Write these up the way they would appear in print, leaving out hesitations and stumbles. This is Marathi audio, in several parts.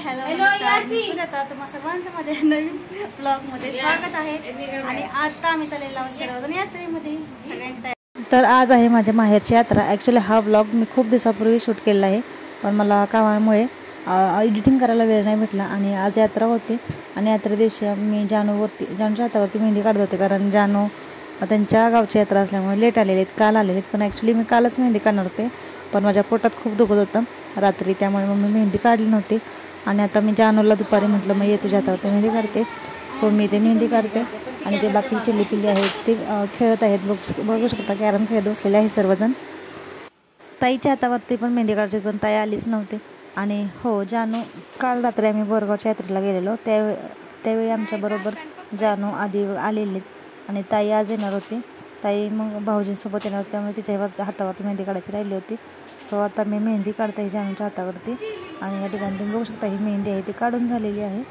हॅलो नमस्कार, मी सुजाता. तुम्हा सर्वांचं माझ्या नवीन ब्लॉगमध्ये स्वागत आहे. आणि आता आम्ही चाललेलो आहोत सर्वजण यात्रेमध्ये सगळ्यांची तयारी. तर आज आहे माझ्या माहेरची यात्रा. ॲक्च्युली हा ब्लॉग मी खूप दिवसापूर्वी शूट केलेला आहे, पण मला कामामुळे एडिटिंग करायला वेळ नाही भेटला. आणि आज यात्रा होती आणि यात्रे दिवशी मी जानूच्या हातावरती मेहंदी काढत होते, कारण जानू त्यांच्या गावची यात्रा असल्यामुळे लेट आलेले आहेत, काल आलेले आहेत. पण ॲक्च्युली मी कालच मेहंदी काढणार होते, पण माझ्या पोटात खूप दुखत होतं रात्री, त्यामुळे मग मी मेहंदी काढली नव्हती. आणि आता मी जानूला दुपारी म्हटलं मग ये तुझ्या हातावरती मेहंदी काढते. सो मी ते मेहंदी काढते आणि ते बाकी चिल्ली पिल्ली आहेत ते खेळत आहेत. बघू शकता कॅरम खेळत बसलेले आहे सर्वजण. ताईच्या हातावरती पण मेहंदी काढायची, पण ताई आलीच नव्हती. आणि हो, जानू काल रात्री आम्ही बोरगावच्या यात्रेला गेलेलो, त्यावेळी आमच्याबरोबर जानू आधी आलेली आणि ताई आज येणार होती. ताई मग भाऊजींसोबत येणार होती, त्यामुळे तिच्या हातावरती मेहंदी काढायची राहिली होती. सो आता मी मेहंदी काढते ही जानूच्या हातावरती. आणि या ठिकाणी तुम्ही बघू शकता ही मेहंदी आहे ती काढून झालेली आहे.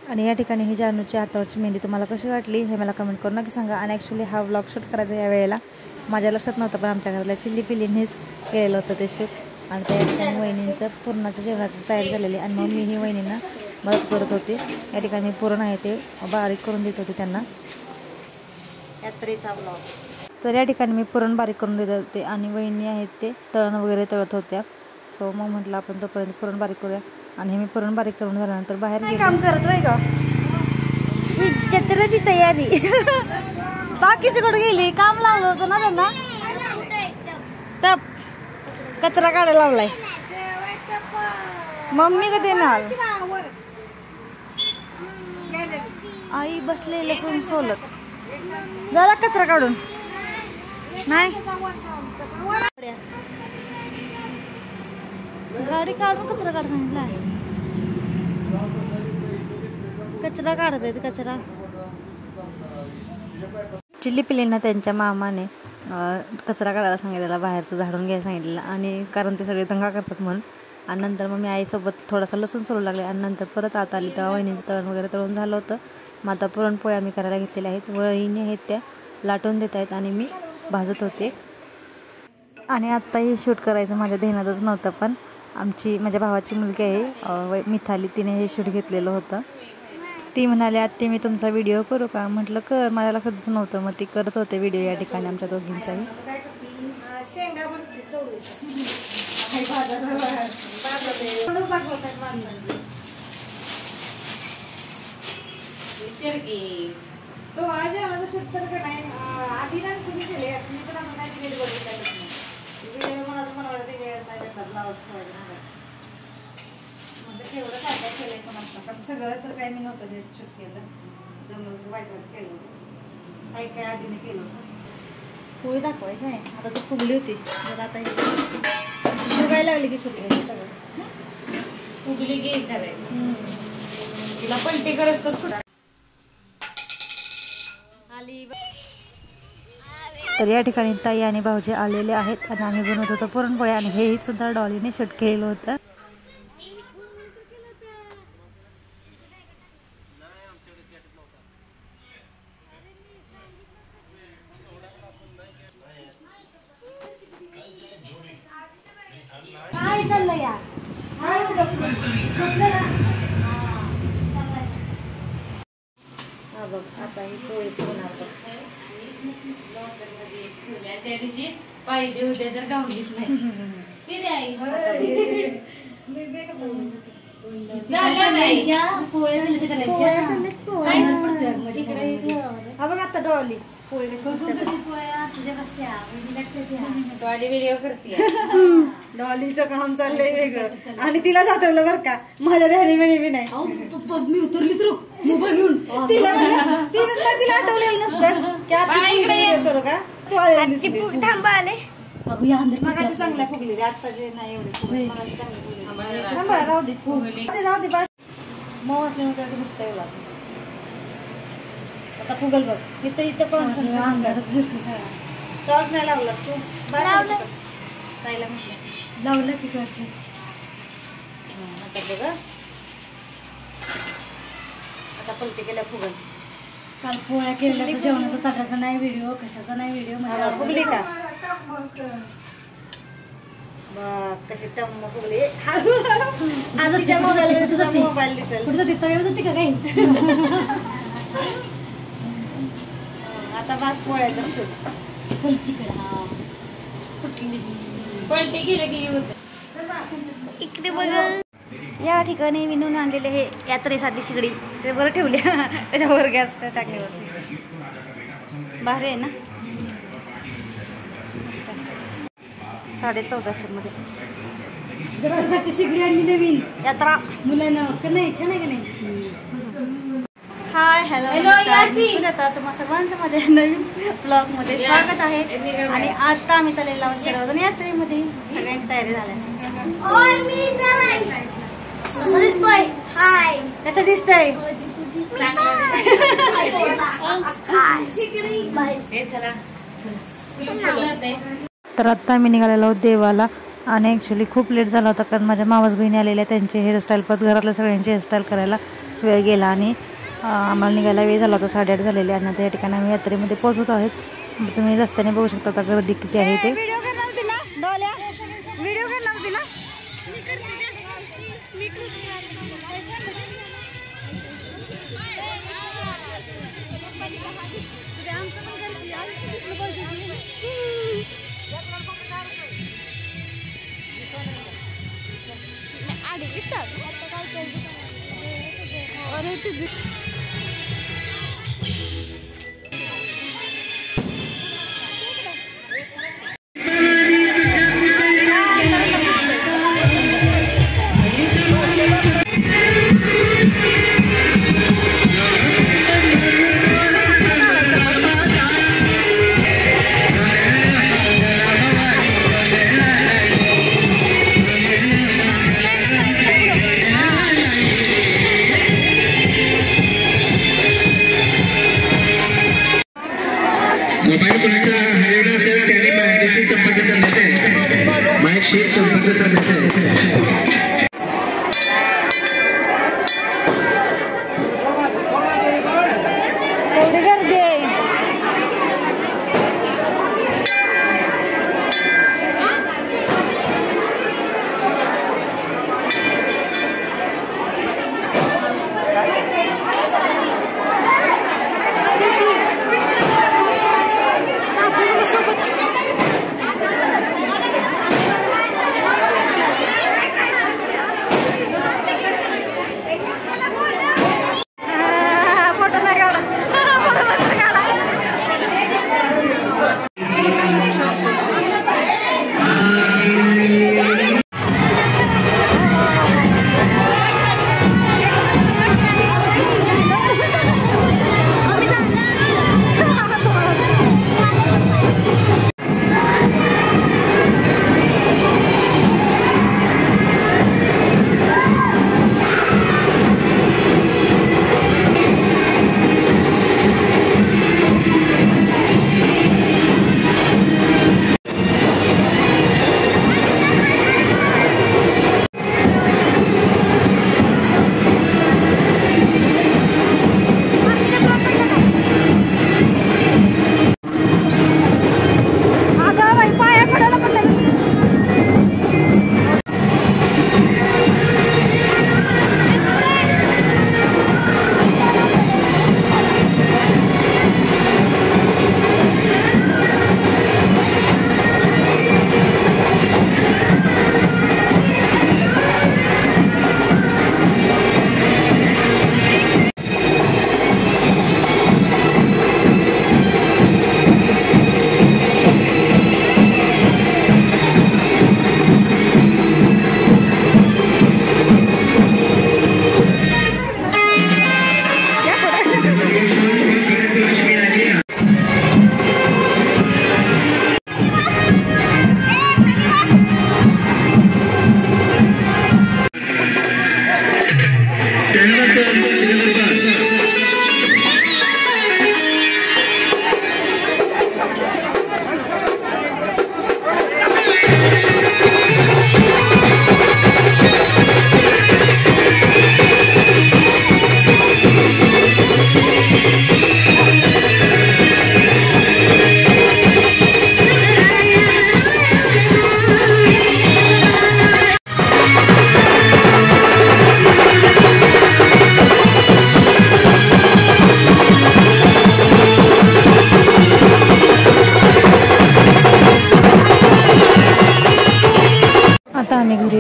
आणि या ठिकाणी ही जानूच्या हातावरची मेहंदी तुम्हाला कशी वाटली हे मला कमेंट करून नक्की सांगा. आणि ॲक्च्युली हा व्लॉग शूट करायचा या वेळेला माझ्या लक्षात नव्हतं, पण आमच्या घरातल्या चिल्ली पिल्लीनेच केलेलं होतं ते शूट. आणि त्या ठिकाणी वहिनींचं पुरणाच्या जेवणाची तयारी झालेली आणि मग मीही वहिनींना मदत करत होते. या ठिकाणी पुरण आहे ते बारीक करून देत होते त्यांना. यात्रेचा व्लॉग. तर या ठिकाणी मी पुरण बारीक करून देत होते आणि वहिनी आहेत ते तळण वगैरे तळत होत्या. सो मग म्हटलं आपण तोपर्यंत पुरण बारीक करूया. आणि हे मी पुरण बारीक करून झाल्यानंतर बाहेर काम करत आहे का ही जत्रेची तयारी. बाकीचे कुठे गेली, काम लावलं होतं ना त्यांना. टप कचरा काढायला लावलाय. मम्मी कधी येणार. आई बसले लसूण सोलत. झाला कचरा काढून नाही, गाडी काढून कचरा काढ सांगितला. कचरा काढत आहेत कचरा. चिल्ली पिल्लींना त्यांच्या मामाने कचरा काढायला सांगितलेला, बाहेरचं झाडून घ्यायला सांगितलेलं. आणि कारण ते सगळे दंगा करतात म्हणून. आणि नंतर मग मी आईसोबत थोडासा लसूण सोलू लागले. आणि नंतर परत आता आली तेव्हा वहिनीचं तळण वगैरे तळून झालं होतं. मग आता पुरणपोळ्या मी करायला घेतलेल्या आहेत. वहिनी आहेत त्या लाटून देत आहेत आणि मी भाजत होते. आणि आत्ताही शूट करायचं माझ्या ध्यानातच नव्हतं, पण माझ्या भावाची मुलगी आहे मिथाली, तिने हे शूट घेतलेलं होतं. ती म्हणाली आत्ते मी तुमचा व्हिडिओ करू का. म्हटलं कर, माझ्या लक्षात नव्हतं. मग ती करत होते व्हिडिओ या ठिकाणी आमच्या दोघींचाही. तो आज माझं शूट तर का नाही आधी ना कुणी केले मी पण असं काही व्हिडिओ बघितला व्हिडिओ मला बनवायला ते वेळ नाही भेटला. ब्लाऊज शिवायला म्हणजे केवढं काय काय केलंय पण असतं सगळं तर काही मी नव्हतं जे शूट केलं. जमलं व्हायचं केलं काही काय आधीने केलं होतं. पोळी दाखवायची आहे आता ती फुगली होती. जर आता हे फुगायला लागली की शूट केलं सगळं फुगली की करायचं तिला पलटी करत. तर या ठिकाणी ताई आणि भाऊजी आलेले आहेत आणि आम्ही बनवत होतो पुरणपोळ्या. आणि हेही सुद्धा डॉलीने शूट केलेलं होतं. बघ आता ही पोळी त्या दिवशी पाहिजे होते तर गावलीच नाही. बघ आता डॉली पोळी डॉली व्हिडिओ करते. डॉलीचं काम चाललंय वेगळं. आणि तिलाच आठवलं बरं का माझ्या ध्यानी वेळी नाही मी उतरली तर मोबाईल घेऊन तिला आठवलेलं नसतं की आता करू का तू आले थांबा आले मगाची चांगल्या फुगली आता जे नाही एवढे राहू दे राहू दे बस मऊ असल्यामुळे ते नुसतं एवढा आता फुगल बघ. इथं इथं कॉन्सन्ट्रेशन टॉर्च नाही लावलास तू ताईला म्हटलं लावलं की टॉर्च. आता बघ आता पलटी केल्या फुगल. काल पोळ्या केलेल्या जेवणाचा ताटाचा नाही व्हिडिओ कशाचा नाही व्हिडिओ फुगली का बघ कशी टम्म फुगली. आज तिच्या मोबाईल तुझा मोबाईल दिसेल. कुठं तिथं जाते का काही. आता बास पोळ्या दर्शन पलटी गेलं की इकडे बघा. या ठिकाणी विणून आणलेले हे यात्रेसाठी शिगडी ते बरं ठेवल्या त्याच्यावर गॅसच्या टाकीवर. भारी आहे ना. मस्त 1450 मध्ये जरासाठी शिगडी आणली नवीन यात्रा मुलांना का नाही. छान आहे का नाही. हाय हॅलो नमस्कार. मी सुजाता तुम्हा सर्वांचं माझ्या नवीन ब्लॉग मध्ये स्वागत आहे. आणि आता आम्ही चाललेलो आहोत सर्वजण यात्रेमध्ये. सगळ्यांची तयारी झाली. हाय कसं दिसतंय. तर आत्ता आम्ही निघालेलो आहोत देवाला. आणि ॲक्च्युली खूप लेट झाला होता कारण माझ्या मावस बहिणी आलेल्या त्यांचे हेअरस्टाईल परत घरातल्या सगळ्यांची हेअरस्टाईल करायला वेळ गेला. आणि आम्हाला निघायला वेळ झाला होता 8:30 झालेले. आणि त्या ठिकाणी आम्ही यात्रेमध्ये पोहोचत आहोत. तुम्ही रस्त्याने बघू शकता आता गर्दी किती आहे ते. व्हिडिओ करणार होती ना डोल्या. व्हिडिओ करणार होती ना.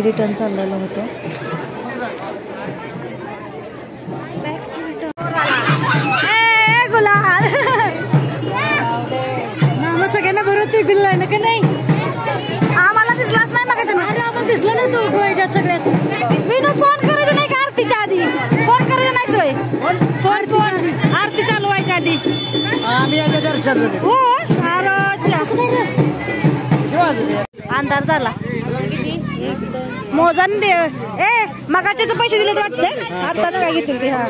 रिटर्न चाललेलो होतो. गुलाल मामा सगळ्यांना भरवते गुलाल का नाही. आम्हाला दिसलाच नाही मग आम्हाला दिसला नाही तो गोयच्यात सगळ्यात. विनू फोन करायचं नाही का आरतीच्या आधी. फोन करायचं नाही सोय. फोन आरती चालू व्हायच्या आधी हो. अंधार झाला. मोजन दे ए मगाचे तर पैसे दिलेत वाटते. आताच काय घेतील ते. हा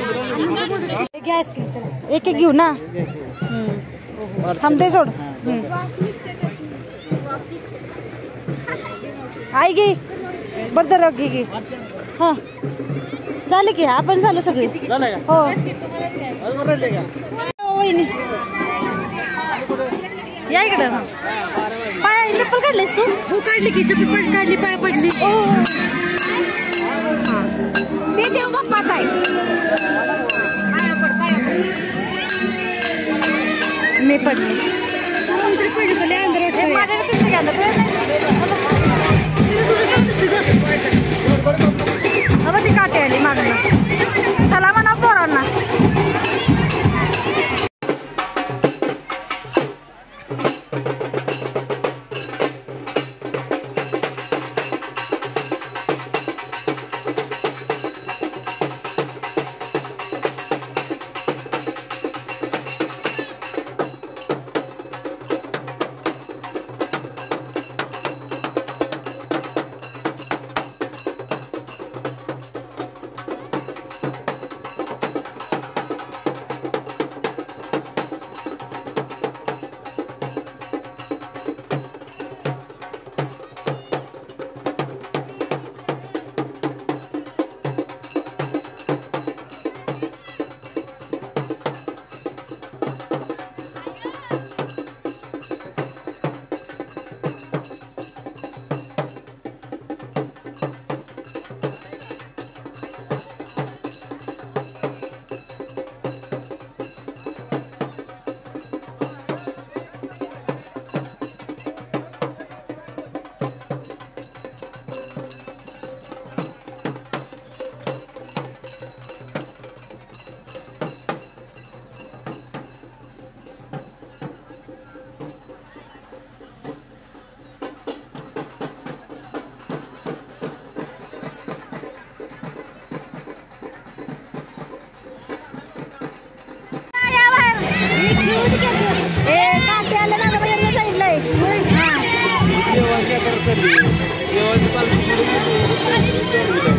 एक एक घेऊ ना. थांबते सोड. आई गे बरं घे घे. हा झाले की आपण झालो सगळे. हो या इकडं. पाय चप्पल काढलीस तू. हो काढली की चप्पल काढली पाय पडली. ते देव बाप्पाच आहे. मी पडली पडली तुला अंदर माझ्याकडे दिसते का अंदर ती काटे आली मागणं. चला म्हणा पोरांना.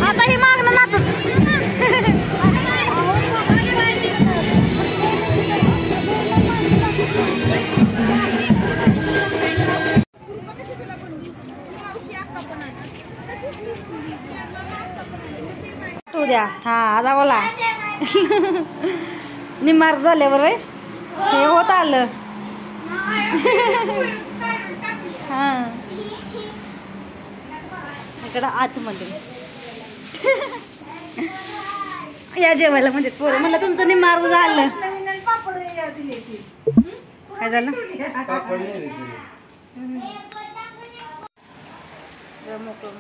आता ही मागणं नाचत. तू द्या. हा आता बोला. निमार झाल्यावर हे होत आलं. हा इकडं आतमध्ये या जेवायला म्हणजे पोरं म्हणलं तुमचं निमार झालं. काय झालं. मोकळं